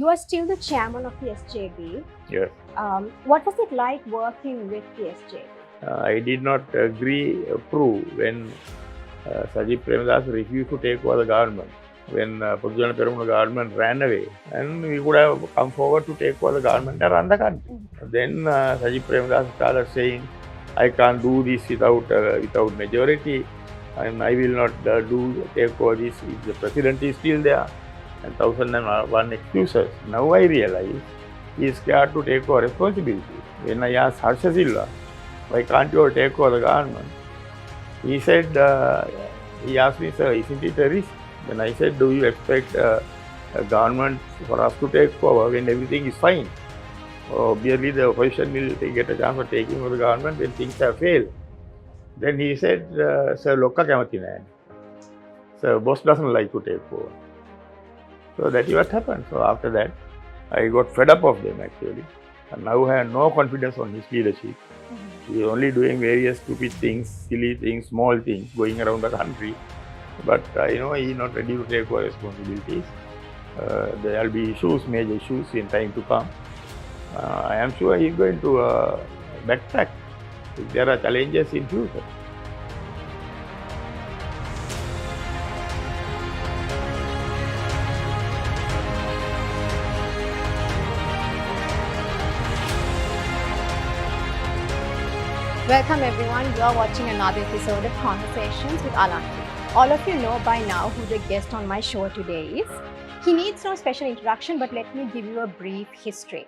you are still the chairman of the SJB. Yes. What was it like working with the SJB? I did not approve when Sajid Premadas refused to take over the government. When Pudujana Peramuna government ran away, and we would have come forward to take over the government and run the country. Then Sajid Premadas started saying, I can't do this without majority, and I will not take over this if the president is still there. And 1001 excuses. Now I realize he is scared to take over responsibility. When I asked Harsha Silva, why can't you take over the government? He said, he asked me, sir, isn't it a risk? Then I said, do you expect a government for us to take over when everything is fine? Obviously, the opposition will get a chance of taking over the government when things have failed. Then he said, sir, Lokka kamathi naha. Sir, boss doesn't like to take over. So that is what happened. So after that, I got fed up of them actually. And now I have no confidence on his leadership. He is only doing various stupid things, silly things, small things, going around the country. But I know he is not ready to take over responsibilities. There will be issues, major issues in time to come. I am sure he is going to backtrack if there are challenges in future. Welcome everyone, you are watching another episode of Conversations with Alanti. All of you know by now who the guest on my show today is. He needs no special introduction, but let me give you a brief history.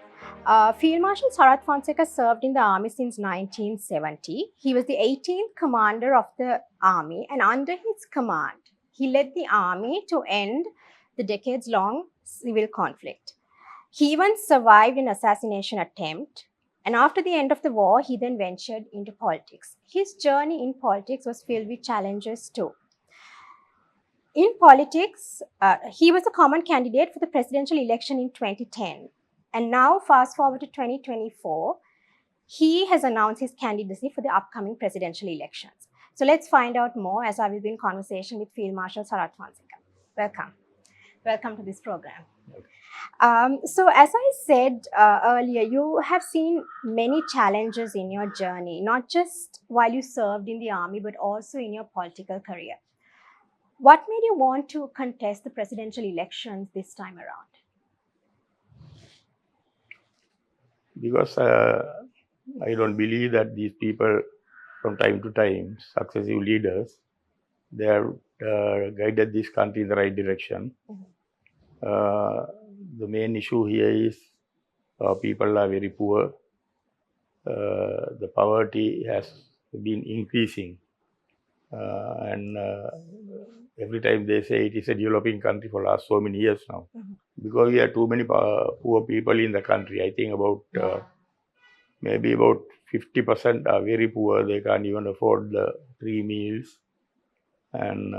Field Marshal SarathFonseka served in the army since 1970. He was the 18th commander of the army, and under his command, he led the army to end the decades-long civil conflict. He even survived an assassination attempt. And after the end of the war, he then ventured into politics. His journey in politics was filled with challenges too. In politics, he was a common candidate for the presidential election in 2010. And now, fast forward to 2024, he has announced his candidacy for the upcoming presidential elections. So let's find out more as I will be in conversation with Field Marshal SarathFonseka. Welcome. Welcome to this program. So as I said earlier, you have seen many challenges in your journey, not just while you served in the army, but also in your political career. What made you want to contest the presidential elections this time around? Because I don't believe that these people, from time to time, successive leaders, they have guided this country in the right direction. The main issue here is people are very poor. The poverty has been increasing. And every time they say it is a developing country for last so many years now. Because we have too many poor people in the country. I think about maybe about 50% are very poor. They can't even afford the 3 meals. And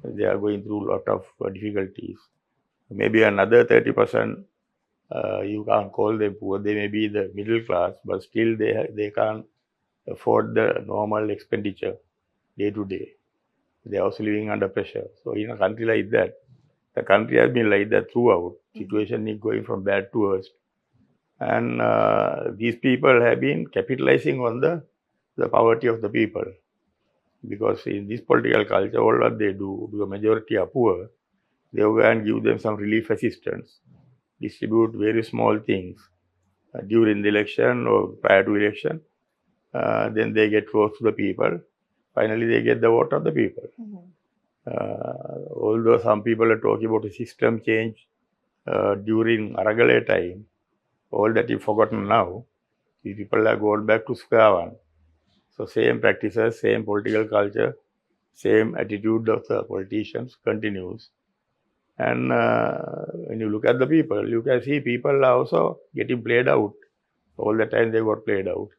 they are going through a lot of difficulties. Maybe another 30%, you can't call them poor. They may be the middle class, but still they can't afford the normal expenditure day to day. They are also living under pressure. So in a country like that, the country has been like that throughout. Situation is going from bad to worse. And these people have been capitalizing on the poverty of the people. Because in this political culture, all what they do, because majority are poor, they go and give them some relief assistance, distribute very small things during the election or prior to election. Then they get close to the people. Finally, they get the vote of the people. Although some people are talking about a system change during Aragale time, all that is forgotten now. The people have gone back to square one. So same practices, same political culture, same attitude of the politicians continues. And when you look at the people, you can see people are also getting played out. All the time they got played out.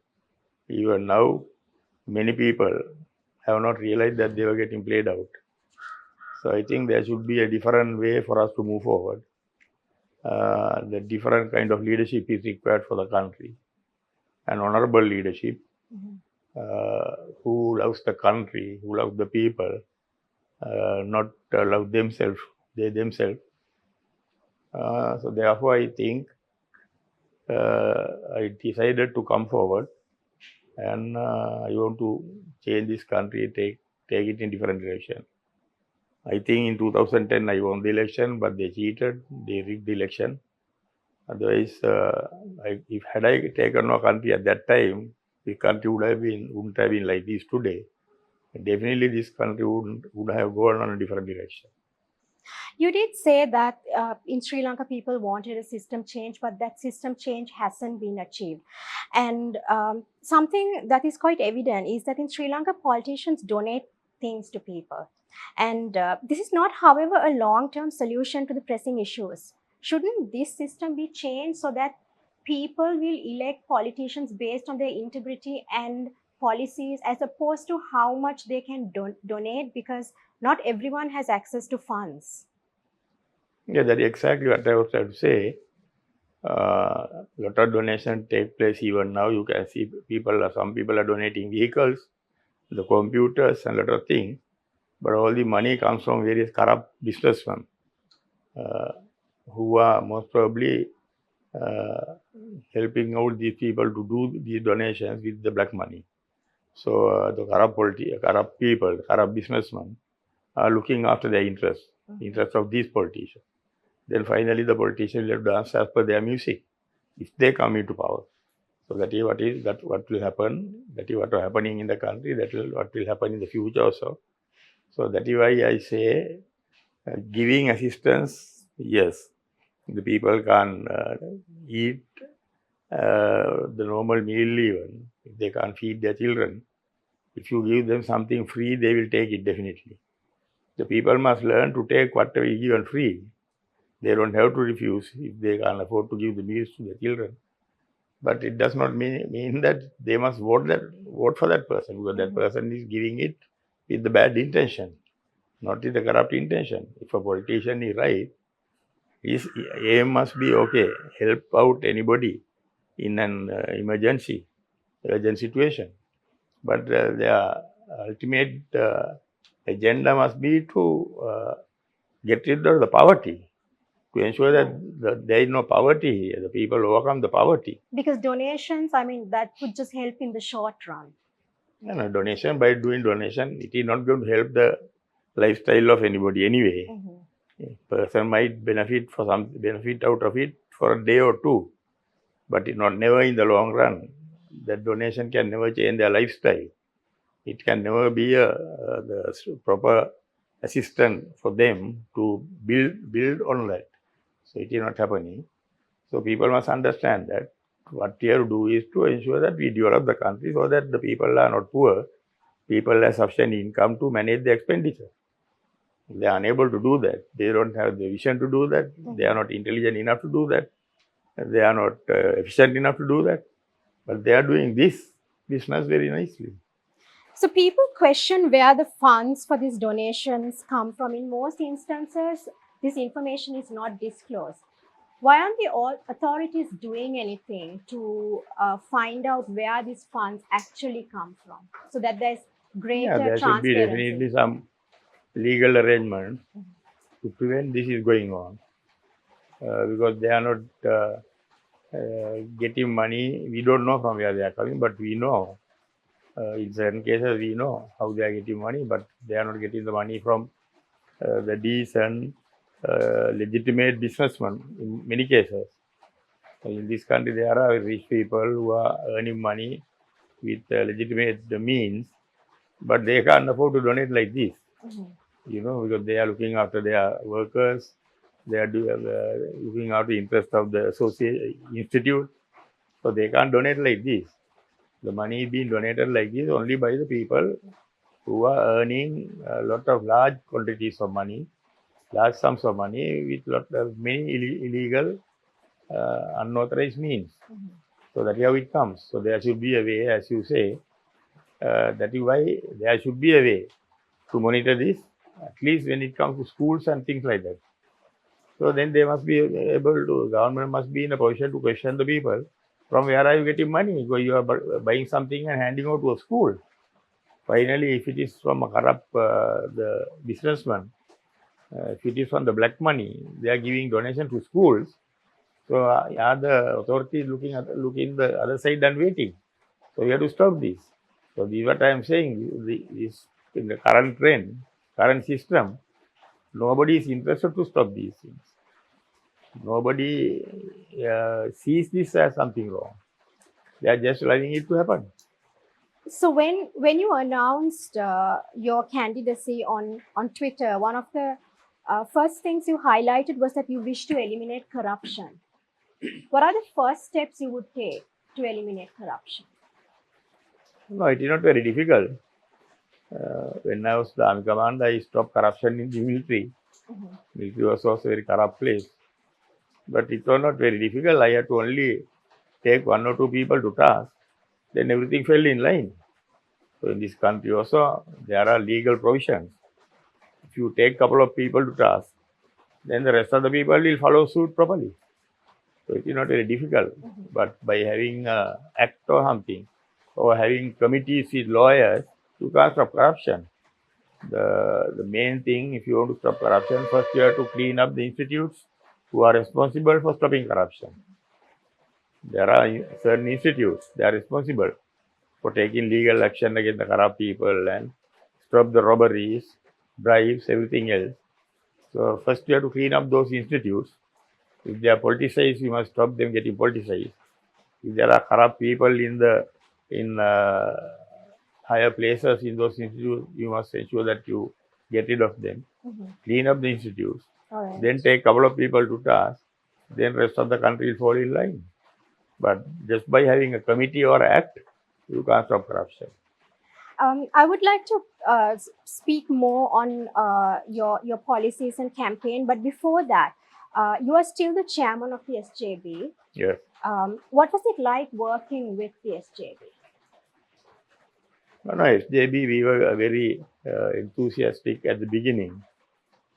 Even now, many people have not realized that they were getting played out. So I think there should be a different way for us to move forward. The different kind of leadership is required for the country. An honorable leadership who loves the country, who loves the people, not love themselves, they themselves. So therefore, I think I decided to come forward, and I want to change this country, take it in different direction. I think in 2010 I won the election, but they cheated, they rigged the election. Otherwise, if had I taken our country at that time, the country wouldn't have been like this today. Definitely, this country would have gone on a different direction. You did say that in Sri Lanka people wanted a system change, but that system change hasn't been achieved. And something that is quite evident is that in Sri Lanka, politicians donate things to people. And this is not, however, a long term solution to the pressing issues. Shouldn't this system be changed so that people will elect politicians based on their integrity and policies as opposed to how much they can donate, because not everyone has access to funds? Yeah, that's exactly what I was trying to say. Lot of donation take place even now. You can see some people are donating vehicles, the computers, and a lot of things. But all the money comes from various corrupt businessmen who are most probably helping out these people to do these donations with the black money. So the corrupt people, corrupt businessmen are looking after their interests, interests of these politicians. Then finally the politicians will dance as per their music if they come into power. So that is what will happen. That is what is happening in the country. What will happen in the future also. So that is why I say giving assistance, yes, the people can eat the normal meal even if they can't feed their children. If you give them something free, they will take it definitely. The people must learn to take whatever is given free. They don't have to refuse if they can't afford to give the meals to their children. But it does not mean that they must vote for that person, because that person is giving it with the bad intention, not with the corrupt intention. If a politician is right, his aim must be okay, help out anybody in an urgent situation. But their ultimate agenda must be to get rid of the poverty, to ensure that there is no poverty here. The people overcome the poverty. Because donations, I mean, that would just help in the short run. Donation, by doing donation, it is not going to help the lifestyle of anybody anyway. A person might benefit out of it for a day or two, but never in the long run. That donation can never change their lifestyle. It can never be the proper assistance for them to build on that. So it is not happening. So people must understand that what we have to do is to ensure that we develop the country so that the people are not poor. People have sufficient income to manage the expenditure. They are unable to do that. They don't have the vision to do that. They are not intelligent enough to do that. They are not efficient enough to do that. But they are doing this business very nicely. So people question where the funds for these donations come from. In most instances, this information is not disclosed. Why aren't the authorities doing anything to find out where these funds actually come from, so that there's greater there should be transparency? definitely some legal arrangement to prevent this is going on, because they are not getting money. We don't know from where they are coming, but we know in certain cases we know how they are getting money, but they are not getting the money from the decent, legitimate businessmen in many cases. In this country, there are rich people who are earning money with legitimate means, but they can't afford to donate like this. Because they are looking after their workers, they are looking after the interest of the institute, so they can't donate like this. The money is being donated like this only by the people who are earning a lot of large quantities of money, large sums of money with many illegal, unauthorized means. So that is how it comes. So there should be a way, as you say, that is why there should be a way to monitor this, at least when it comes to schools and things like that. So then they must be able to, government must be in a position to question the people, from where are you getting money? Because you are buying something and handing out to a school. Finally, if it is from a corrupt the businessman, If it is from the black money, they are giving donation to schools. So are the authorities looking the other side and waiting? So we have to stop this. So this is what I am saying. This in the current trend, current system, nobody is interested to stop these things. Nobody sees this as something wrong. They are just allowing it to happen. So when you announced your candidacy on Twitter, one of the first things you highlighted was that you wish to eliminate corruption. What are the first steps you would take to eliminate corruption? No, it is not very difficult. When I was the army commander, I stopped corruption in the military. Military was also a very corrupt place. But it was not very difficult. I had to only take one or two people to task. Then everything fell in line. So in this country also, there are legal provisions. If you take a couple of people to task, then the rest of the people will follow suit properly. So it is not very difficult. But by having an act or something, or having committees with lawyers, you can't stop corruption. The main thing, if you want to stop corruption, first you have to clean up the institutes who are responsible for stopping corruption. There are certain institutes, they are responsible for taking legal action against the corrupt people and stop the robberies, bribes, everything else. So first you have to clean up those institutes. If they are politicized, you must stop them getting politicized. If there are corrupt people in higher places in those institutes, you must ensure that you get rid of them. Clean up the institutes. All Then take a couple of people to task. Then rest of the country will fall in line. But just by having a committee or act, you can't stop corruption. I would like to speak more on your policies and campaign, but before that, you are still the chairman of the SJB. Yes. What was it like working with the SJB? No, SJB, we were very enthusiastic at the beginning.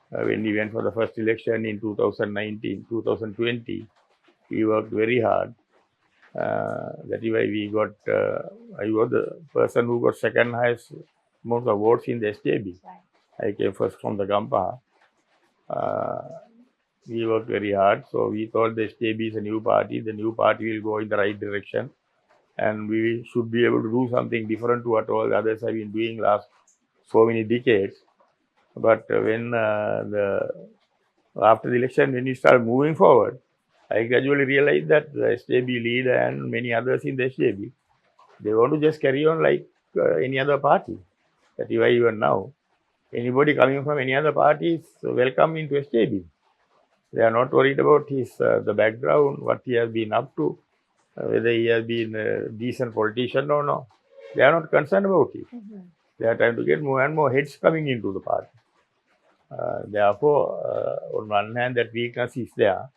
When we went for the first election in 2019, 2020, we worked very hard. That is why we got, I was the person who got second highest amount of votes in the SJB. Right. I came first from the Gampaha. We worked very hard. So we thought the SJB is a new party. The new party will go in the right direction. And we should be able to do something different to what all the others have been doing last so many decades. But when after the election, when we started moving forward, I gradually realized that the SJB leader and many others in the SJB, they want to just carry on like any other party. That is why even now, anybody coming from any other party is welcome into SJB. They are not worried about his the background, what he has been up to, whether he has been a decent politician or not. They are not concerned about it. They are trying to get more and more heads coming into the party. Therefore, on one hand, that weakness is there.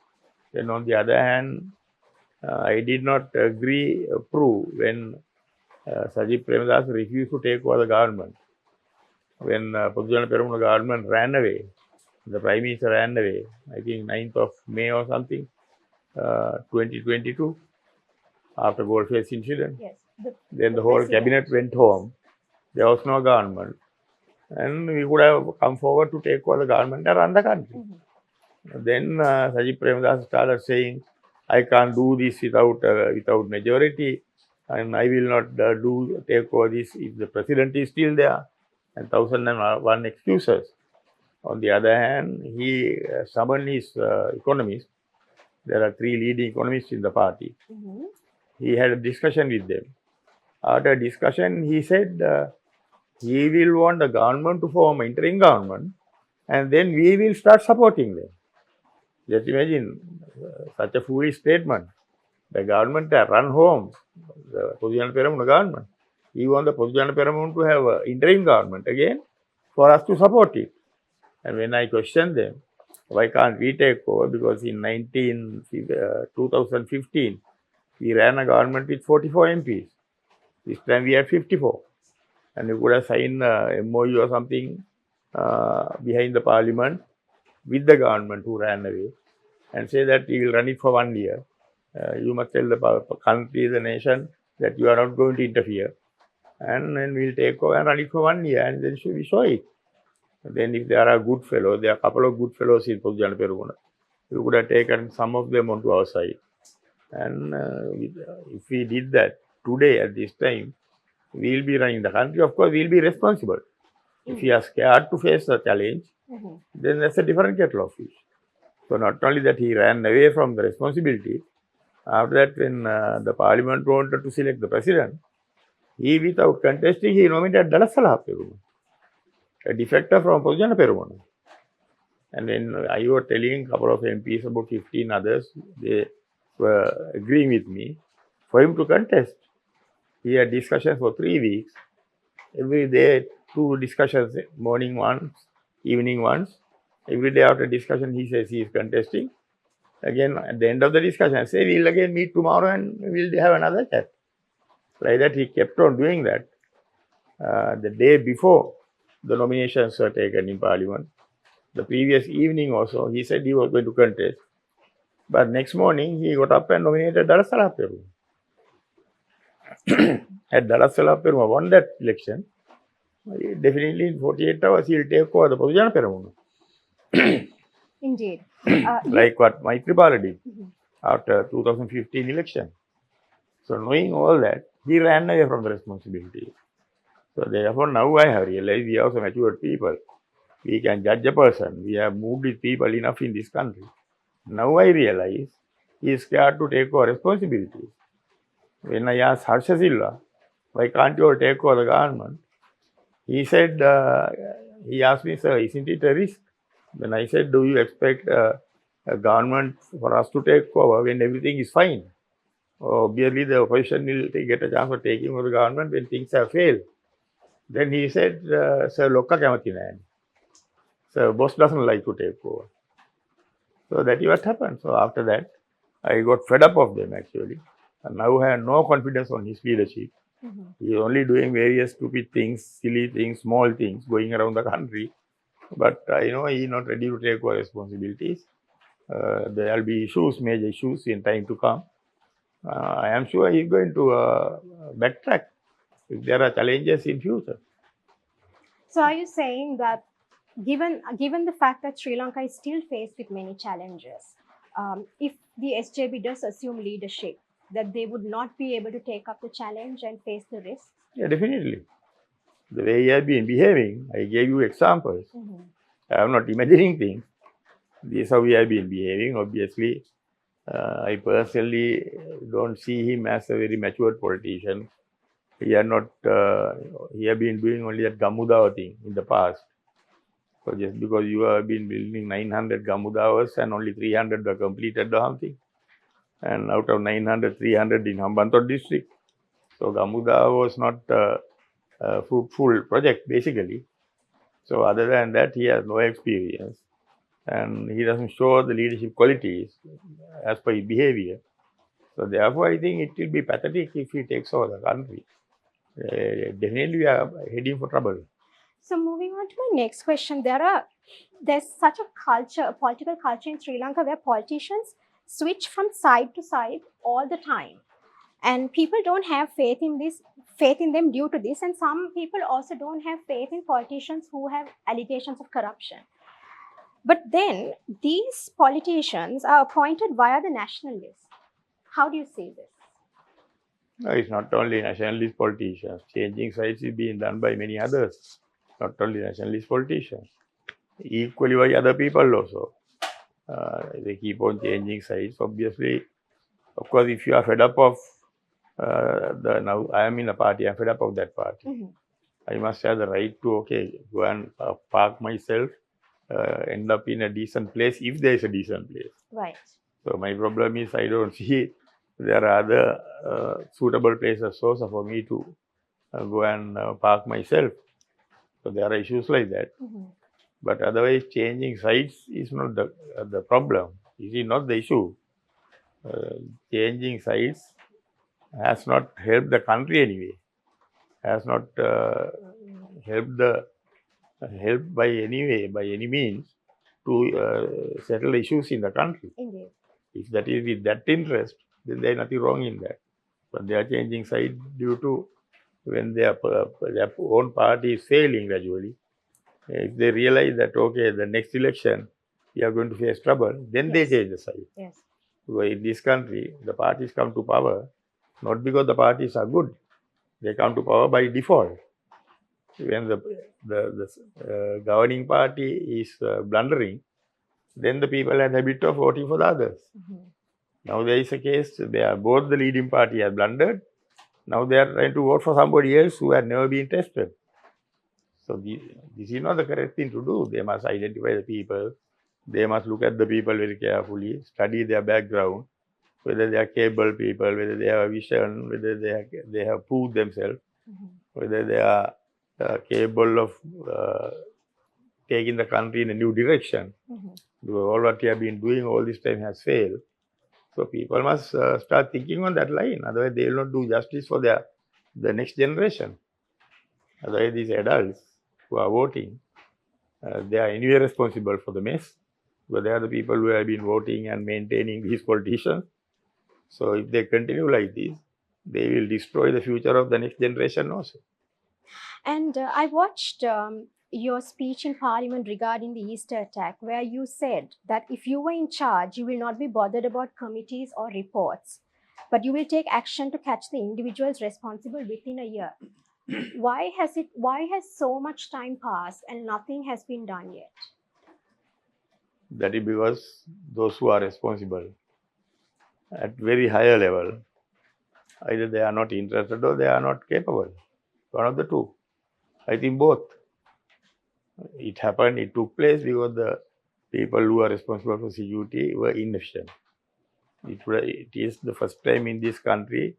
Then on the other hand, I did not approve when Sajid Premadas refused to take over the government. When Pogujana Peramuna government ran away, the Prime Minister ran away, I think 9th of May or something, 2022, after Goldface incident. Yes. Then the whole cabinet went home. There was no government. And we would have come forward to take over the government and run the country. Then Sajid Premadas started saying, I can't do this without majority, and I will not take over this if the president is still there, and 1001 excuses. On the other hand, he summoned his economists. There are 3 leading economists in the party. He had a discussion with them. After discussion, he said he will want the government to form an interim government, and then we will start supporting them. Just imagine such a foolish statement. The government run home, the Pogujana Peramuna government. We want the Pogujana Peramuna to have an interim government again for us to support it. And when I questioned them, why can't we take over? Because in 2015, we ran a government with 44 MPs. This time we had 54. And we could have signed a MOU or something behind the parliament with the government who ran away and say that we will run it for 1 year. You must tell the country, the nation, that you are not going to interfere. And then we'll take over and run it for 1 year, and then we show it. Then if there are good fellows, there are a couple of good fellows in Podujana Perumuna, we could have taken some of them onto our side. And if we did that today at this time, we will be running the country. Of course, we will be responsible. If we are scared to face the challenge, then that's a different kettle of fish. So not only that he ran away from the responsibility, after that when the parliament wanted to select the president, he without contesting, he nominated Dalasala Perumuna, a defector from Podujana Perumuna. And then I was telling a couple of MPs, about 15 others, they were agreeing with me for him to contest. He had discussions for 3 weeks. Every day, 2 discussions, morning once, evening once. Every day after discussion, he says he is contesting. Again, at the end of the discussion, I say, we'll again meet tomorrow and we'll have another chat. Like that, he kept on doing that. The day before the nominations were taken in Parliament, the previous evening also, he said he was going to contest. But next morning, he got up and nominated Dalasala Perumuna. Had Dalasala Perumuna won that election, definitely in 48 hours, he will take over the Podujana Perumuna. Indeed. Like what Maitripala did after 2015 election. So knowing all that, he ran away from the responsibility. So therefore now I have realized we are also matured people. We can judge a person. We have moved with people enough in this country. Now I realize he is scared to take over responsibilities. When I asked Harsha Silva, why can't you all take over the government? He said, he asked me, sir, isn't it a risk? Then I said, do you expect a government for us to take over when everything is fine? Obviously, the opposition will get a chance of taking over the government when things have failed. Then he said, sir, Lokka kamathi naha. So boss doesn't like to take over. So that is what happened. So after that, I got fed up of them actually. And now I have no confidence on his leadership. He is only doing various stupid things, silly things, small things, going around the country. But I know he is not ready to take over responsibilities. There will be issues, major issues in time to come. I am sure he is going to backtrack if there are challenges in future. So are you saying that given the fact that Sri Lanka is still faced with many challenges, if the SJB does assume leadership, that they would not be able to take up the challenge and face the risks? Yeah, definitely. The way he has been behaving, I gave you examples. I am not imagining things. This is how he has been behaving. Obviously, I personally don't see him as a very matured politician. He has not. He has been doing only that Gamudawa thing in the past. So just because you have been building 900 Gamudavas and only 300 were completed or something, and out of 900, 300 in Hambantota district. So Gamudawa was not a fruitful project basically. So other than that, he has no experience. And he doesn't show the leadership qualities as per his behavior. So therefore, I think it will be pathetic if he takes over the country. Definitely, we are heading for trouble. So moving on to my next question, there's such a political culture in Sri Lanka where politicians switch from side to side all the time, and people don't have faith in them due to this, and some people also don't have faith in politicians who have allegations of corruption. But then these politicians are appointed via the national list. How do you see this? No, it's not only nationalist politicians. Changing sides is being done by many others, not only nationalist politicians. Equally by other people also. They keep on changing sides. Obviously, of course, if you are fed up of now I am in a party, I'm fed up of that party. I must have the right to, go and park myself, end up in a decent place if there is a decent place. Right. So my problem is I don't see there are other suitable places also for me to go and park myself. So there are issues like that. But otherwise, changing sides is not the problem. It is not the issue. Changing sides has not helped the country anyway. Has not helped by any means to settle issues in the country. Indeed. If that is with that interest, then there is nothing wrong in that. But they are changing side due to when their own party is failing gradually. If they realize that, okay, the next election, we are going to face trouble, then they Yes. change the side. Yes. Because in this country, the parties come to power not because the parties are good, they come to power by default. When the governing party is blundering, then the people have a habit of voting for the others. Now there is a case where both the leading party has blundered. Now they are trying to vote for somebody else who had never been tested. So this is not the correct thing to do. They must identify the people. They must look at the people very carefully, study their background, whether they are capable people, whether they have a vision, whether they have proved themselves, whether they are capable of taking the country in a new direction. Because all what we have been doing all this time has failed. So people must start thinking on that line. Otherwise, they will not do justice for the next generation. Otherwise, these adults who are voting, they are anyway responsible for the mess. But they are the people who have been voting and maintaining these politicians. So if they continue like this, they will destroy the future of the next generation also. And I watched your speech in Parliament regarding the Easter attack, where you said that if you were in charge, you will not be bothered about committees or reports, but you will take action to catch the individuals responsible within a year. Why has so much time passed and nothing has been done yet? That is because those who are responsible at very higher level, either they are not interested or they are not capable. One of the two. I think both. It happened, it took place because the people who are responsible for security were inefficient. It is the first time in this country,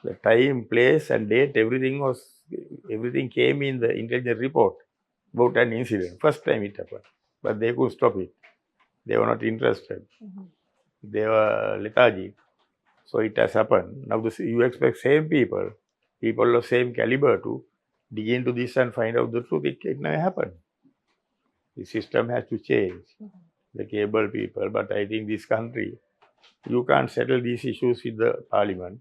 the time, place and date, everything came in the intelligence report about an incident. First time it happened. But they could stop it. They were not interested. They were lethargic. So it has happened. Now you expect same people of same caliber to dig into this and find out the truth. It never happened. The system has to change. The capable people. But I think this country, you can't settle these issues with the parliament.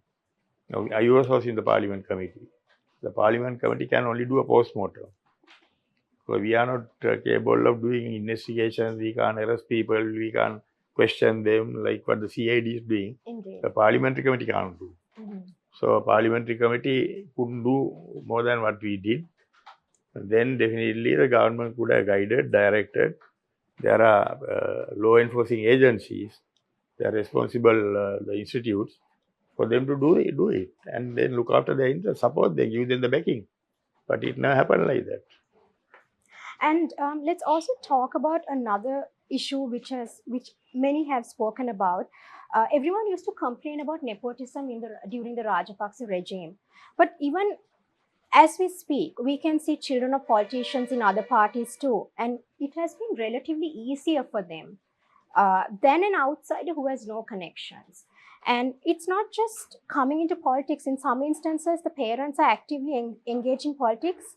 Now, I was in the parliament committee. The parliament committee can only do a post-mortem. So we are not capable of doing investigations. We can't arrest people. We can't question them like what the CID is doing. Indeed. The parliamentary committee can't do. So a parliamentary committee couldn't do more than what we did. And then definitely the government could have guided, directed. There are law enforcing agencies. They are responsible, the institutes, for them to do it and then look after their interests, support them, give them the backing. But it never happened like that. And let's also talk about another issue which many have spoken about. Everyone used to complain about nepotism during the Rajapaksa regime. But even as we speak, we can see children of politicians in other parties too. And it has been relatively easier for them than an outsider who has no connections. And it's not just coming into politics. In some instances, the parents are actively engaged in politics,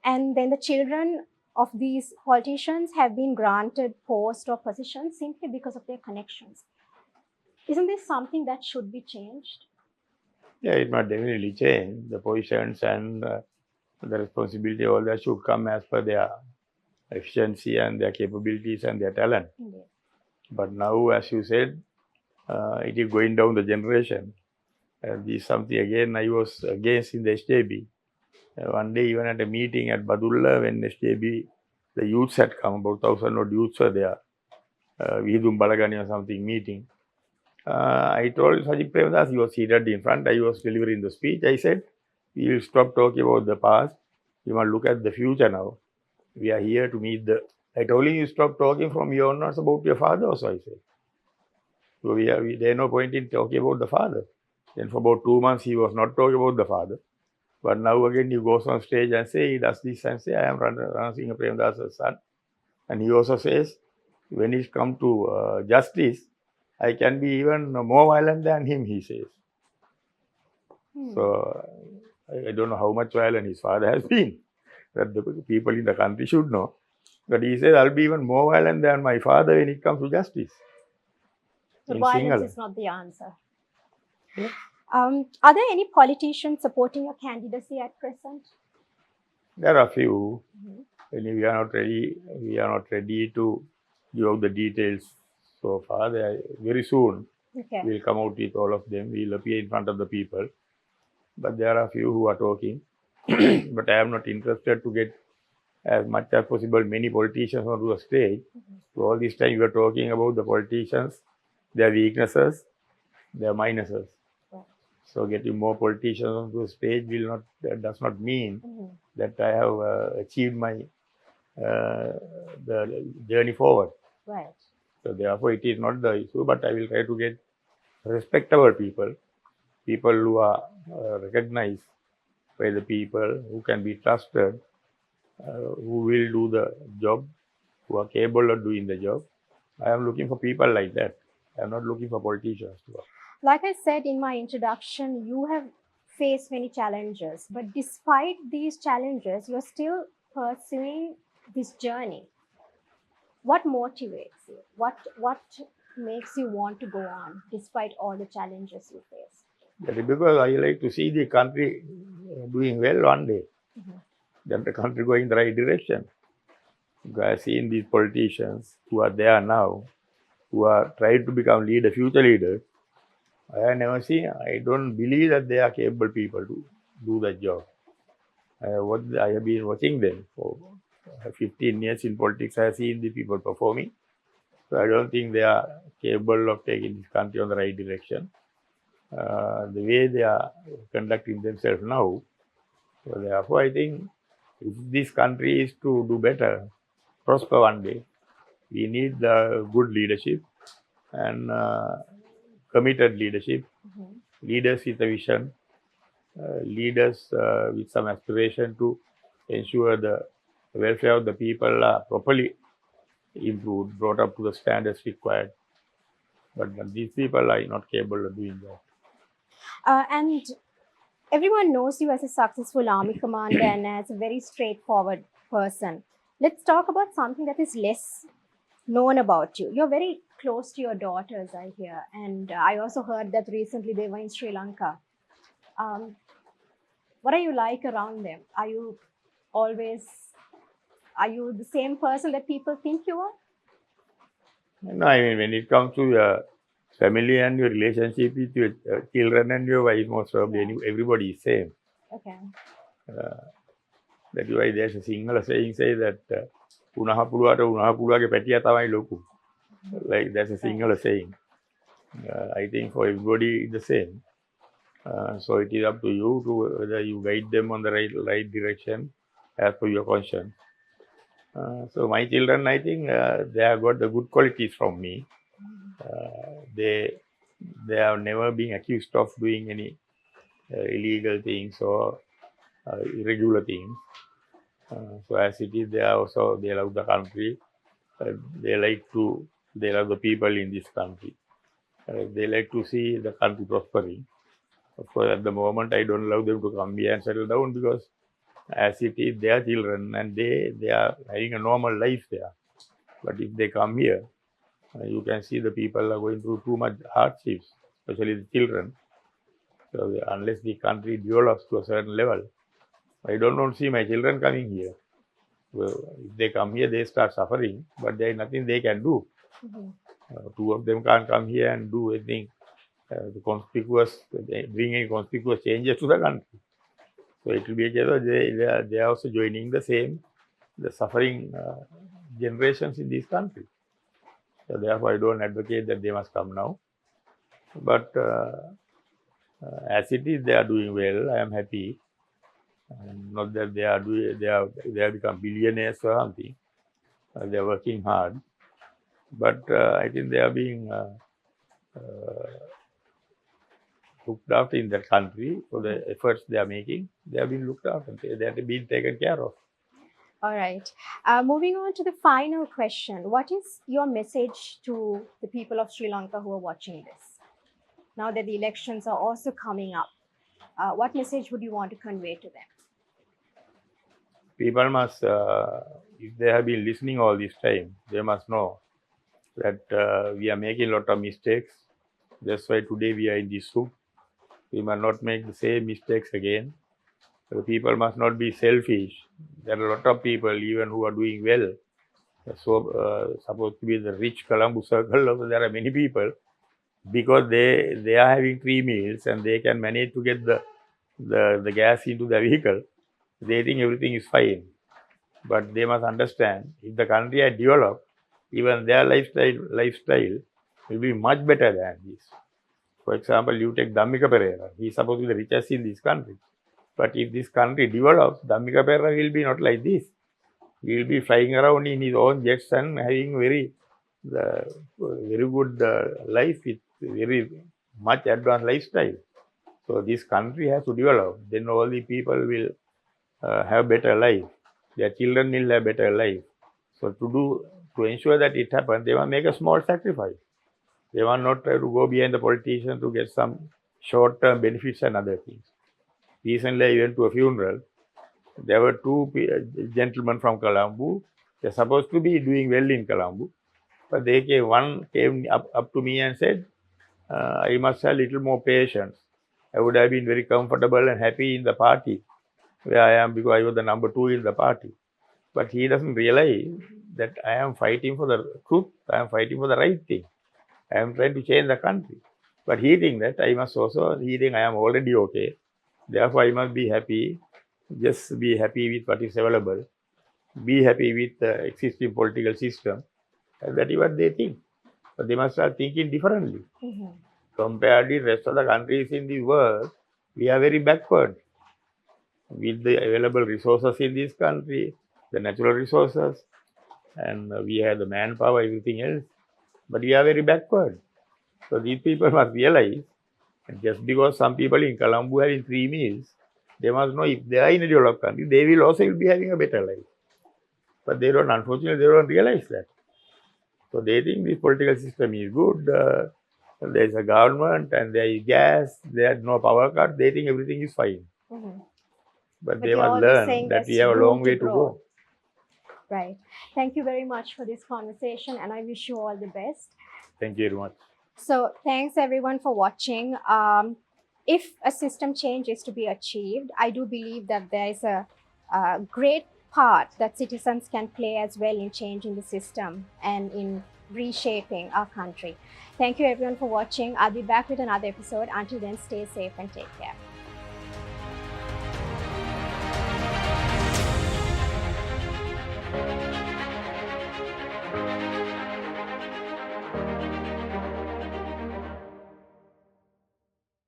and then the children of these politicians have been granted posts or positions simply because of their connections. Isn't this something that should be changed? Yeah, it must definitely change. The positions and the responsibility, all that should come as per their efficiency and their capabilities and their talent. Indeed. But now, as you said, it is going down the generation. This is something again I was against in the SJB. One day, even at a meeting at Badulla, when SJB, the youths had come, about 1,000 odd youths were there. Vihidum Balagani or something meeting. I told Sajid Premadas, he was seated in front, I was delivering the speech. I said, we will stop talking about the past. We must look at the future now. We are here to meet I told him, you stop talking from here onwards about your father also, I said. So there is no point in talking about the father. Then for about 2 months, he was not talking about the father. But now again, he goes on stage and he does this and say, I am Rana Singha Premadas's son. And he also says, when it comes to justice, I can be even more violent than him, he says. So I don't know how much violent his father has been, that the people in the country should know. But he says, I'll be even more violent than my father when it comes to justice. So violence is not the answer. Yeah. Are there any politicians supporting your candidacy at present? There are a few. And we are not ready to give out the details so far. They are, very soon Okay. we'll come out with all of them. We'll appear in front of the people. But there are a few who are talking. But I am not interested to get as much as possible many politicians onto the stage. So all this time we are talking about the politicians, their weaknesses, their minuses. Right. So getting more politicians onto the stage does not mean that I have achieved my the journey forward. Right. So therefore it is not the issue, but I will try to get respectable people who are recognized by the people, who can be trusted, who will do the job, who are capable of doing the job. I am looking for people like that. I am not looking for politicians. Like I said in my introduction, you have faced many challenges, but despite these challenges, you're still pursuing this journey. What motivates you? What makes you want to go on despite all the challenges you face? That is because I like to see the country doing well one day. Then the country going in the right direction. Because I have seen these politicians who are there now, who are trying to become future leaders. I have never seen, I don't believe that they are capable people to do that job. I have been watching them for 15 years in politics. I have seen the people performing. So I don't think they are capable of taking this country on the right direction. The way they are conducting themselves now. So therefore, I think if this country is to do better, prosper one day, we need the good leadership and committed leadership, leaders with a vision, leaders with some aspiration to ensure the welfare of the people are properly improved, brought up to the standards required. But these people are not capable of doing that. And everyone knows you as a successful army commander and as a very straightforward person. Let's talk about something that is less known about you. You're very close to your daughters, I hear. And I also heard that recently they were in Sri Lanka. What are you like around them? Are you the same person that people think you are? No, I mean, when it comes to your family and your relationship with your children and your wife, most probably everybody is same. Okay. That is why there's a Sinhala saying say that උනහ පුළුවට උනහ පුළුවගේ පැටියා තමයි ලොකු. Like that's a Sinhala saying. I think for everybody it's the same. So it is up to you to whether you guide them on the right direction as per your conscience. So my children, I think they have got the good qualities from me. They have never been accused of doing any illegal things or irregular things. So as it is, they love the country. They love the people in this country. They like to see the country prospering. Of course, at the moment, I don't allow them to come here and settle down because as it is, their children and they are having a normal life there. But if they come here, you can see the people are going through too much hardships, especially the children. So unless the country develops to a certain level, I don't want to see my children coming here. Well, if they come here, they start suffering, but there is nothing they can do. Two of them can't come here and do anything bring any conspicuous changes to the country. So it will be a case of they are also joining the suffering generations in this country. So therefore, I don't advocate that they must come now. But as it is, they are doing well. I am happy. Not that they have become billionaires or something. They are working hard. But I think they are being looked after in that country for the efforts they are making. They have been looked after. They have been taken care of. All right. Moving on to the final question. What is your message to the people of Sri Lanka who are watching this? Now that the elections are also coming up, what message would you want to convey to them? People must, if they have been listening all this time, they must know that we are making a lot of mistakes. That's why today we are in this soup. We must not make the same mistakes again. The people must not be selfish. There are a lot of people, even who are doing well. So, supposed to be the rich Colombo circle, also there are many people, because they are having 3 meals and they can manage to get the gas into their vehicle. They think everything is fine. But they must understand, if the country had developed, even their lifestyle will be much better than this. For example, you take Dhammika Pereira. He is supposed to be the richest in this country. But if this country develops, Dhammika Pereira will be not like this. He will be flying around in his own jets and having very good life with very much advanced lifestyle. So this country has to develop. Then all the people will have better life. Their children will have better life. So to ensure that it happens, they must make a small sacrifice. They want not try to go behind the politician to get some short-term benefits and other things. Recently, I went to a funeral. There were two gentlemen from Colombo. They're supposed to be doing well in Colombo, but one came up to me and said, I must have a little more patience. I would have been very comfortable and happy in the party where I am, because I was the number 2 in the party. But he doesn't realize that I am fighting for the truth. I am fighting for the right thing. I am trying to change the country. But he thinks that he thinks I am already okay. Therefore, I must be happy. Just be happy with what is available. Be happy with the existing political system. And that is what they think. But they must start thinking differently. Compared with the rest of the countries in the world, we are very backward. With the available resources in this country, the natural resources, and we have the manpower, everything else. But we are very backward. So these people must realize, and just because some people in Colombo having 3 meals, they must know if they are in a developed country, they will also be having a better life. But they don't, unfortunately, they don't realize that. So they think this political system is good, there is a government and there is gas, there is no power cut, they think everything is fine. But they must learn that we have a long way to go. Right. Thank you very much for this conversation, and I wish you all the best. Thank you very much. So thanks everyone for watching. If a system change is to be achieved, I do believe that there is a great part that citizens can play as well in changing the system and in reshaping our country. Thank you everyone for watching. I'll be back with another episode. Until then, stay safe and take care.